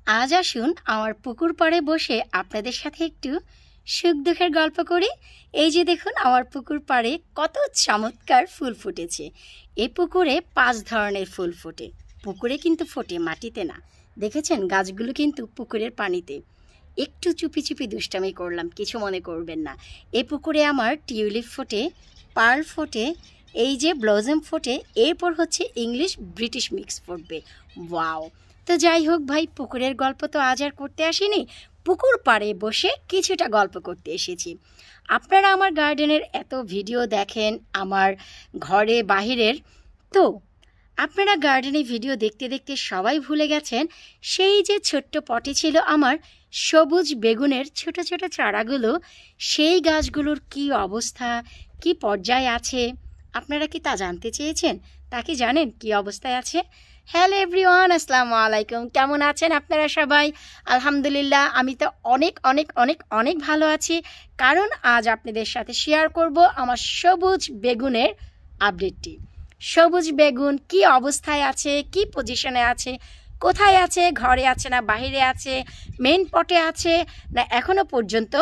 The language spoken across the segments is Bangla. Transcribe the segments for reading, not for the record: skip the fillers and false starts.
আজ আসুন আমার পুকুর পাড়ে বসে আপনাদের সাথে একটু সুখ দুঃখের গল্প করি। এই যে দেখুন আমার পুকুর পাড়ে কত চমৎকার ফুল ফুটেছে। এই পুকুরে 5 ধরনের ফুল ফোটে। পুকুরে কিন্তু ফোটে, মাটিতে না। দেখেছেন গাছগুলো কিন্তু পুকুরের পানিতে। একটু চুপি চুপি দুষ্টামি করলাম, কিছু মনে করবেন না। এই পুকুরে আমার টিউলিপ ফোটে, পার্ল ফোটে, এই যে ব্লজম ফোটে, এরপর হচ্ছে ইংলিশ ব্রিটিশ মিক্স ফুটবে। ওয়াও! তো যাই হোক ভাই, পুকুরের গল্প তো আজ আর করতে আসিনি, পুকুর পাড়ে বসে কিছুটা গল্প করতে এসেছি। আপনারা আমার গার্ডেনের এত ভিডিও দেখেন আমার ঘরে বাহিরের, তো আপনারা গার্ডেনে ভিডিও দেখতে দেখতে সবাই ভুলে গেছেন সেই যে ছোট্ট পটে ছিল আমার সবুজ বেগুনের ছোট ছোট চারাগুলো, সেই গাছগুলোর কি অবস্থা, কি পর্যায়ে আছে, আপনারা কি তা জানতে চেয়েছেন? তা কি জানেন কি অবস্থায় আছে? হ্যালো এভরিওয়ান, আসসালামু আলাইকুম। কেমন আছেন আপনারা সবাই? আলহামদুলিল্লাহ, আমি তো অনেক অনেক অনেক অনেক ভালো আছি, কারণ আজ আপনাদের সাথে শেয়ার করব আমার সবুজ বেগুনের আপডেটটি। সবুজ বেগুন কি অবস্থায় আছে, কি পজিশনে আছে, কোথায় আছে, ঘরে আছে না বাইরে আছে, মেইন পটে আছে না এখনও পর্যন্ত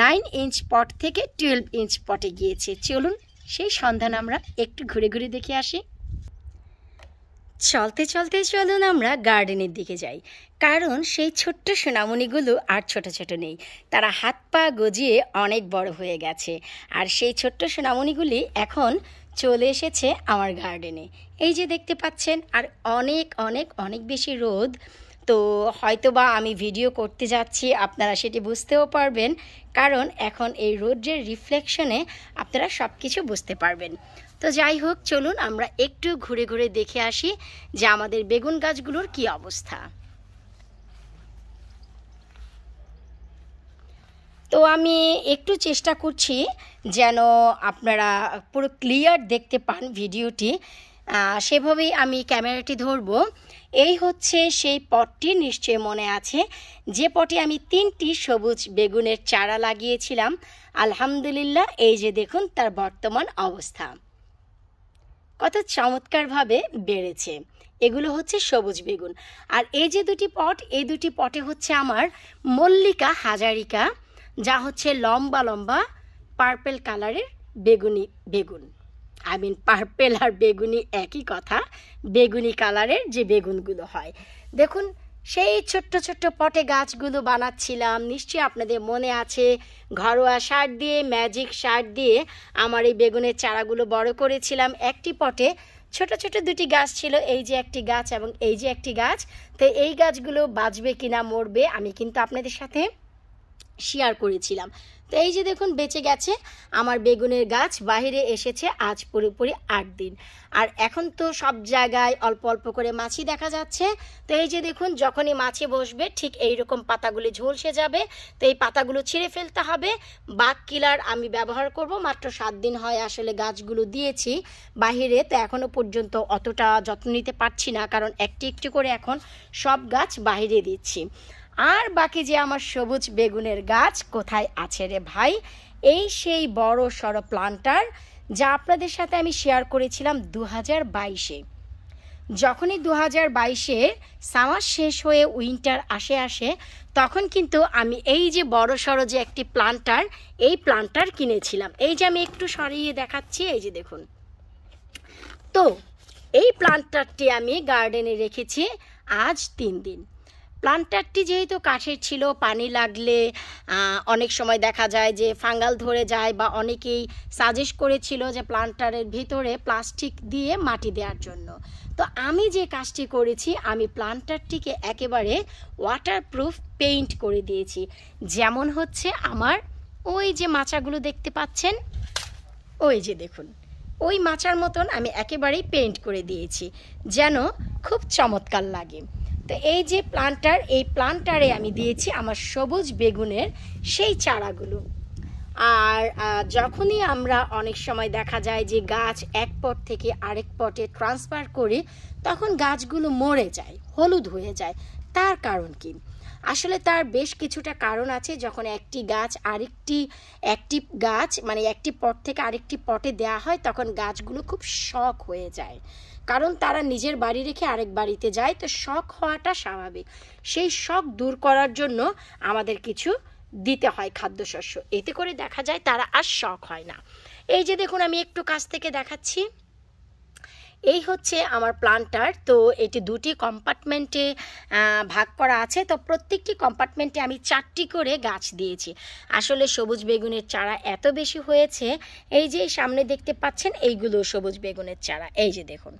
9 ইঞ্চ পট থেকে 12 ইঞ্চ পটে গিয়েছে। চলুন সেই সন্ধান আমরা একটু ঘুরে ঘুরে দেখে আসি। চলতে চলতে চলুন আমরা গার্ডেনের দিকে যাই, কারণ সেই ছোট্ট সোনামণিগুলো আর ছোট ছোট নেই, তারা হাত পা গজিয়ে অনেক বড় হয়ে গেছে। আর সেই ছোট্ট সোনামণিগুলি এখন চলে এসেছে আমার গার্ডেনে। এই যে দেখতে পাচ্ছেন, আর অনেক অনেক অনেক বেশি রোদ, তো হয়তোবা আমি ভিডিও করতে যাচ্ছি আপনারা সেটি বুঝতেও পারবেন, কারণ এখন এই রোদের রিফ্লেকশনে আপনারা সব কিছু বুঝতে পারবেন। তো যাই হোক, চলুন আমরা একটু ঘুরে ঘুরে দেখে আসি যে আমাদের বেগুন গাছগুলোর কি অবস্থা। তো আমি একটু চেষ্টা করছি যেন আপনারা পুরো ক্লিয়ার দেখতে পান ভিডিওটি, সেভাবেই আমি ক্যামেরাটি ধরব। এই হচ্ছে সেই পটটি, নিশ্চয়ই মনে আছে, যে পটে আমি 3টি সবুজ বেগুনের চারা লাগিয়েছিলাম। আলহামদুলিল্লাহ, এই যে দেখুন তার বর্তমান অবস্থা, কত চমৎকারভাবে বেড়েছে। এগুলো হচ্ছে সবুজ বেগুন। আর এই যে দুটি পট, এই দুটি পটে হচ্ছে আমার মল্লিকা হাজারিকা, যা হচ্ছে লম্বা লম্বা পার্পেল কালারের বেগুনি বেগুন। পার্পেল আর বেগুনি একই কথা, বেগুনি কালারের যে বেগুনগুলো হয়। দেখুন সেই ছোট্ট ছোট্ট পটে গাছগুলো বানাচ্ছিলাম, নিশ্চয়ই আপনাদের মনে আছে। ঘরোয়া সার দিয়ে, ম্যাজিক সার দিয়ে আমার এই বেগুনের চারাগুলো বড় করেছিলাম। একটি পটে ছোট ছোট 2টি গাছ ছিল, এই যে একটি গাছ এবং এই যে একটি গাছ। তো এই গাছগুলো বাঁচবে কিনা মরবে আমি কিন্তু আপনাদের সাথে শেয়ার করেছিলাম। তো এই যে দেখুন বেঁচে গেছে আমার বেগুনের গাছ, বাহিরে এসেছে আজ পুরোপুরি 8 দিন। আর এখন তো সব জায়গায় অল্প অল্প করে মাছি দেখা যাচ্ছে। তো এই যে দেখুন, যখনই মাছি বসবে ঠিক এই রকম পাতাগুলি ঝলসে যাবে। তো এই পাতাগুলো ছিঁড়ে ফেলতে হবে। বাগ কিলার আমি ব্যবহার করব, মাত্র 7 দিন হয় আসলে গাছগুলো দিয়েছি বাহিরে, তো এখনও পর্যন্ত অতটা যত্ন নিতে পারছি না, কারণ একটি একটি করে এখন সব গাছ বাহিরে দিচ্ছি। আর বাকি যে আমার সবুজ বেগুনের গাছ কোথায় আছে রে ভাই? এই সেই বড় সড়ো প্লান্টার, যা আপনাদের সাথে আমি শেয়ার করেছিলাম 2022-এ। যখনই 2022-এ সামার শেষ হয়ে উইন্টার আসে তখন কিন্তু আমি এই যে বড় সড়ো যে একটি প্লান্টার, এই প্লান্টার কিনেছিলাম। এই যে আমি একটু সরিয়ে দেখাচ্ছি, এই যে দেখুন। তো এই প্লান্টারটি আমি গার্ডেনে রেখেছি আজ 3 দিন। প্লান্টারটি যেহেতু কাঠের ছিল, পানি লাগলে অনেক সময় দেখা যায় যে ফাঙ্গাল ধরে যায়, বা অনেকেই সাজেস্ট করেছিল যে প্লান্টারের ভিতরে প্লাস্টিক দিয়ে মাটি দেওয়ার জন্য। তো আমি যে কাজটি করেছি, আমি প্লান্টারটিকে একেবারে ওয়াটারপ্রুফ পেইন্ট করে দিয়েছি। যেমন হচ্ছে আমার ওই যে মাচাগুলো দেখতে পাচ্ছেন, ওই যে দেখুন ওই মাচার মতন আমি একেবারেই পেইন্ট করে দিয়েছি, যেন খুব চমৎকার লাগে। তো এই যে প্লান্টার, এই প্লান্টারে আমি দিয়েছি আমার সবুজ বেগুনের সেই চারাগুলো। আর যখনই আমরা অনেক সময় দেখা যায় যে গাছ এক পট থেকে আরেক পটে ট্রান্সফার করি, তখন গাছগুলো মরে যায়, হলুদ হয়ে যায়। তার কারণ কি? আসলে তার বেশ কিছুটা কারণ আছে। যখন একটি গাছ একটি গাছ মানে একটি পট থেকে আরেকটি পটে দেওয়া হয়, তখন গাছগুলো খুব শক হয়ে যায়। কারণ তারা নিজের বাড়ি রেখে আরেক বাড়িতে যায়, তো শখ হওয়াটা স্বাভাবিক। সেই শখ দূর করার জন্য আমাদের কিছু দিতে হয় খাদ্যশস্য, এতে করে দেখা যায় তারা আর শখ হয় না। এই যে দেখুন, আমি একটু কাছ থেকে দেখাচ্ছি, এই হচ্ছে আমার প্লান্টার। তো এটি দুটি কম্পার্টমেন্টে ভাগ করা আছে। তো প্রত্যেকটি কম্পার্টমেন্টে আমি 4টি করে গাছ দিয়েছি। আসলে সবুজ বেগুনের চারা এত বেশি হয়েছে, এই যে সামনে দেখতে পাচ্ছেন এইগুলো সবুজ বেগুনের চারা, এই যে দেখুন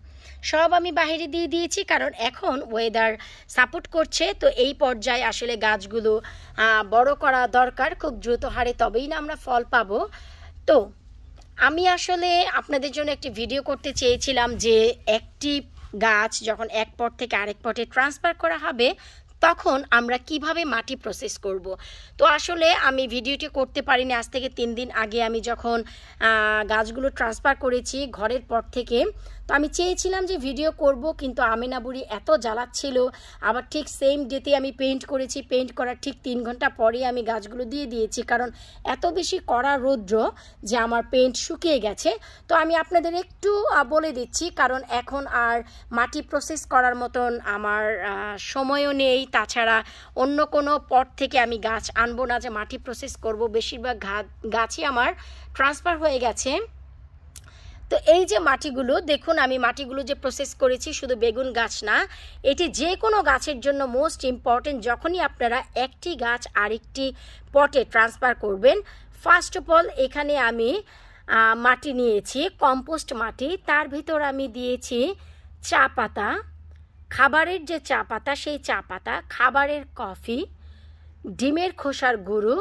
সব আমি বাইরে দিয়ে দিয়েছি, কারণ এখন ওয়েদার সাপোর্ট করছে। তো এই পর্যায়ে আসলে গাছগুলো বড় করা দরকার খুব দ্রুত হারে, তবেই না আমরা ফল পাবো। তো আমি আসলে আপনাদের জন্য একটি ভিডিও করতে চেয়েছিলাম যে একটি গাছ যখন এক পট থেকে আরেক পটে ট্রান্সফার করা হবে তখন আমরা কিভাবে মাটি প্রসেস করব। তো আসলে আমি ভিডিওটি করতে পারিনি, আজ থেকে 3 দিন আগে আমি যখন গাছগুলো ট্রান্সফার করেছি ঘরের পর থেকে, তো আমি চেয়েছিলাম যে ভিডিও করব, কিন্তু আমিনা বুড়ি এত জ্বালাচ্ছিল। আবার ঠিক সেম ডেতে আমি পেইন্ট করেছি, পেইন্ট করার ঠিক 3 ঘন্টা পরে আমি গাছগুলো দিয়ে দিয়েছি, কারণ এত বেশি কড়া রৌদ্র যে আমার পেইন্ট শুকিয়ে গেছে। তো আমি আপনাদের একটু বলে দিচ্ছি, কারণ এখন আর মাটি প্রসেস করার মতন আমার সময়ও নেই, তাছাড়া অন্য কোনো পট থেকে আমি গাছ আনবো না যে মাটি প্রসেস করব। বেশিরভাগ গাছই আমার ট্রান্সফার হয়ে গেছে। তো এই যে মাটিগুলো দেখুন, আমি মাটিগুলো যে প্রসেস করেছি শুধু বেগুন গাছ না, এটি যে কোনো গাছের জন্য মোস্ট ইম্পর্টেন্ট। যখনই আপনারা একটি গাছ আরেকটি পটে ট্রান্সফার করবেন, ফার্স্ট অফ অল এখানে আমি মাটি নিয়েছি, কম্পোস্ট মাটি, তার ভিতর আমি দিয়েছি চা পাতা, খাবারের যে চা পাতা সেই চা পাতা, খাবারের কফি, ডিমের খোসার গুঁড়ো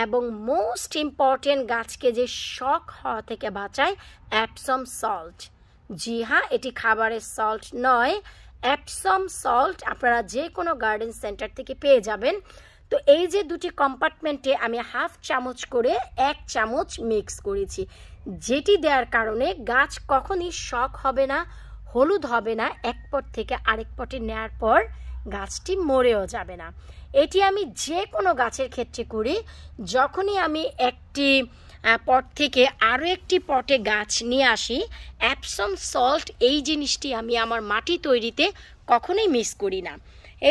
এবং মোস্ট ইম্পর্টেন্ট গাছকে যে শক হওয়া থেকে বাঁচায় অ্যাপসম সল্ট। জি হ্যাঁ, এটি খাবারের সল্ট নয়, অ্যাপসম সল্ট আপনারা যে কোনো গার্ডেন সেন্টার থেকে পেয়ে যাবেন। তো এই যে দুটি কম্পার্টমেন্টে আমি 1/2 চামচ করে 1 চামচ মিক্স করেছি, যেটি দেওয়ার কারণে গাছ কখনই শক হবে না, হলুদ হবে না, এক পট থেকে আরেক পটে নেওয়ার পর গাছটি মরেও যাবে না। এটি আমি যে কোনো গাছের ক্ষেত্রে করি। যখনই আমি একটি পট থেকে আরও একটি পটে গাছ নিয়ে আসি, অ্যাপসম সল্ট এই জিনিসটি আমি আমার মাটি তৈরিতে কখনোই মিস করি না।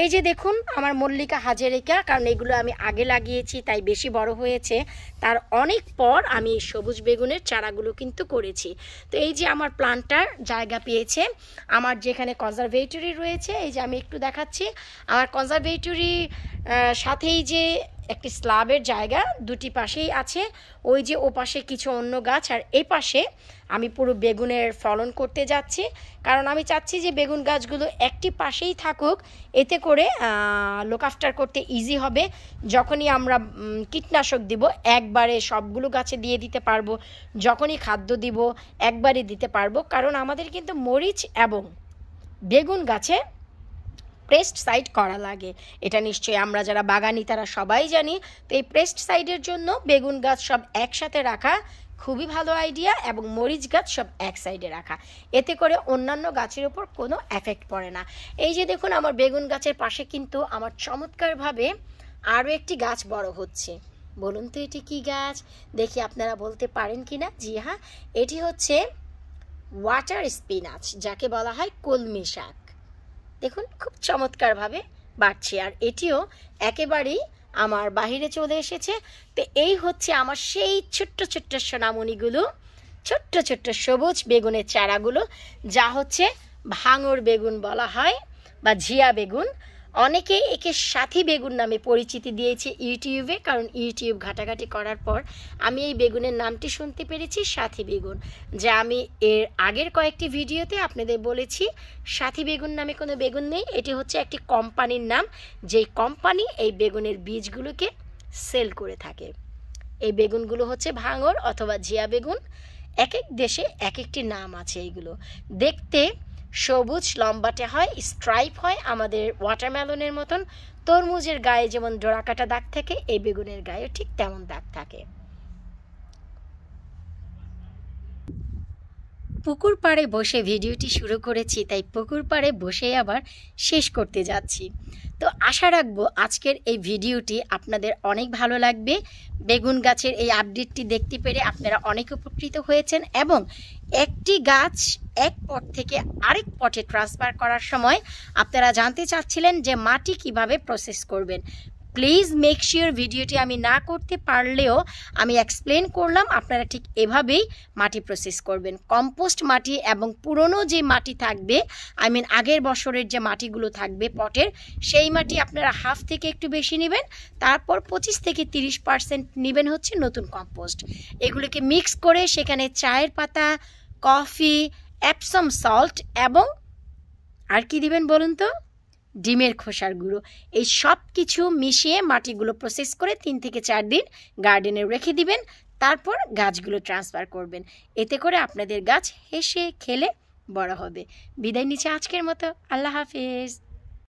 এই যে দেখুন আমার মল্লিকা হাজারিকা, কারণ এগুলো আমি আগে লাগিয়েছি তাই বেশি বড় হয়েছে, তার অনেক পর আমি সবুজ বেগুনের চারাগুলো কিন্তু করেছি। তো এই যে আমার প্লান্টার জায়গা পেয়েছে, আমার যেখানে কনজারভেটরি রয়েছে, এই যে আমি একটু দেখাচ্ছি, আমার কনজারভেটরি সাথেই যে একটি স্ল্যাবের জায়গা দুটি পাশেই আছে, ওই যে ও পাশে কিছু অন্য গাছ, আর এই পাশে আমি পুরো বেগুনের ফলন করতে যাচ্ছি, কারণ আমি চাচ্ছি যে বেগুন গাছগুলো একটি পাশেই থাকুক, এতে করে লুক আফটার করতে ইজি হবে। যখনই আমরা কীটনাশক দিব একবারে সবগুলো গাছে দিয়ে দিতে পারবো, যখনই খাদ্য দিব একবারে দিতে পারবো, কারণ আমাদের কিন্তু মরিচ এবং বেগুন গাছে পেস্টিসাইড করা লাগে, এটা নিশ্চয়ই আমরা যারা বাগানি তারা সবাই জানি। তো এই পেস্টিসাইডের জন্য বেগুন গাছ সব একসাথে রাখা খুবই ভালো আইডিয়া, এবং মরিচ গাছ সব এক সাইডে রাখা, এতে করে অন্যান্য গাছের উপর কোনো এফেক্ট পড়ে না। এই যে দেখুন আমার বেগুন গাছের পাশে কিন্তু আমার চমৎকারভাবে আরও একটি গাছ বড় হচ্ছে। বলুন তো এটি কি গাছ, দেখি আপনারা বলতে পারেন কি না। জি হ্যাঁ, এটি হচ্ছে ওয়াটার স্পিনাচ, যাকে বলা হয় কলমি শাক। দেখুন খুব চমৎকারভাবে বাড়ছে, আর এটিও একেবারেই আমার বাহিরে চলে এসেছে। তো এই হচ্ছে আমার সেই ছোট্ট ছোট্ট সোনামণিগুলো, ছোট্ট ছোট্ট সবুজ বেগুনের চারাগুলো, যা হচ্ছে ভাঙর বেগুন বলা হয় বা ঝিয়া বেগুন। অনেকে একে সাথী বেগুন নামে পরিচিতি দিয়েছে ইউটিউবে, কারণ ইউটিউব ঘাটাঘাটি করার পর আমি এই বেগুনের নামটি শুনতে পেরেছি সাথী বেগুন, যা আমি এর আগের কয়েকটি ভিডিওতে আপনাদের বলেছি সাথী বেগুন নামে কোনো বেগুন নেই, এটি হচ্ছে একটি কোম্পানির নাম, যেই কোম্পানি এই বেগুনের বীজগুলোকে সেল করে থাকে। এই বেগুনগুলো হচ্ছে ভাঙর অথবা ঝিয়া বেগুন, এক এক দেশে এক একটি নাম আছে। এইগুলো দেখতে সবুজ লম্বাটে হয়, স্ট্রাইপ হয় আমাদের ওয়াটারমেলনের মতন, তরমুজের গায়ে যেমন ডোরাকাটা দাগ থাকে এই বেগুনের গায়ে ঠিক তেমন দাগ থাকে। পুকুর পাড়ে বসে ভিডিওটি শুরু করেছি, তাই পুকুর পাড়ে বসে আবার শেষ করতে যাচ্ছি। তো আশা রাখবো আজকের এই ভিডিওটি আপনাদের অনেক ভালো লাগবে। বেগুন গাছের এই আপডেটটি দেখতে পেরে আপনারা অনেক উপকৃত হয়েছেন এবং একটি গাছ এক পট থেকে আরেক পটে ট্রান্সফার করার সময় আপনারা জানতে চাচ্ছিলেন যে মাটি কিভাবে প্রসেস করবেন। প্লিজ মেক শিওর ভিডিওটি আমি না করতে পারলেও আমি এক্সপ্লেন করলাম, আপনারা ঠিক এভাবেই মাটি প্রসেস করবেন। কম্পোস্ট মাটি এবং পুরনো যে মাটি থাকবে, আগের বছরের যে মাটিগুলো থাকবে পটের, সেই মাটি আপনারা হাফ থেকে একটু বেশি নেবেন, তারপর 25 থেকে 30% নেবেন হচ্ছে নতুন কম্পোস্ট। এগুলোকে মিক্স করে সেখানে চায়ের পাতা, কফি, এপসম সল্ট এবং আর কি দিবেন বলুন তো, ডিমের খোসার গুঁড়ো, এই সব কিছু মিশিয়ে মাটিগুলো প্রসেস করে 3 থেকে 4 দিন গার্ডেনে রেখে দিবেন। তারপর গাছগুলো ট্রান্সফার করবেন। এতে করে আপনাদের গাছ হেসে খেলে বড় হবে। বিদায় নিচ্ছে আজকের মতো। আল্লাহ হাফেজ।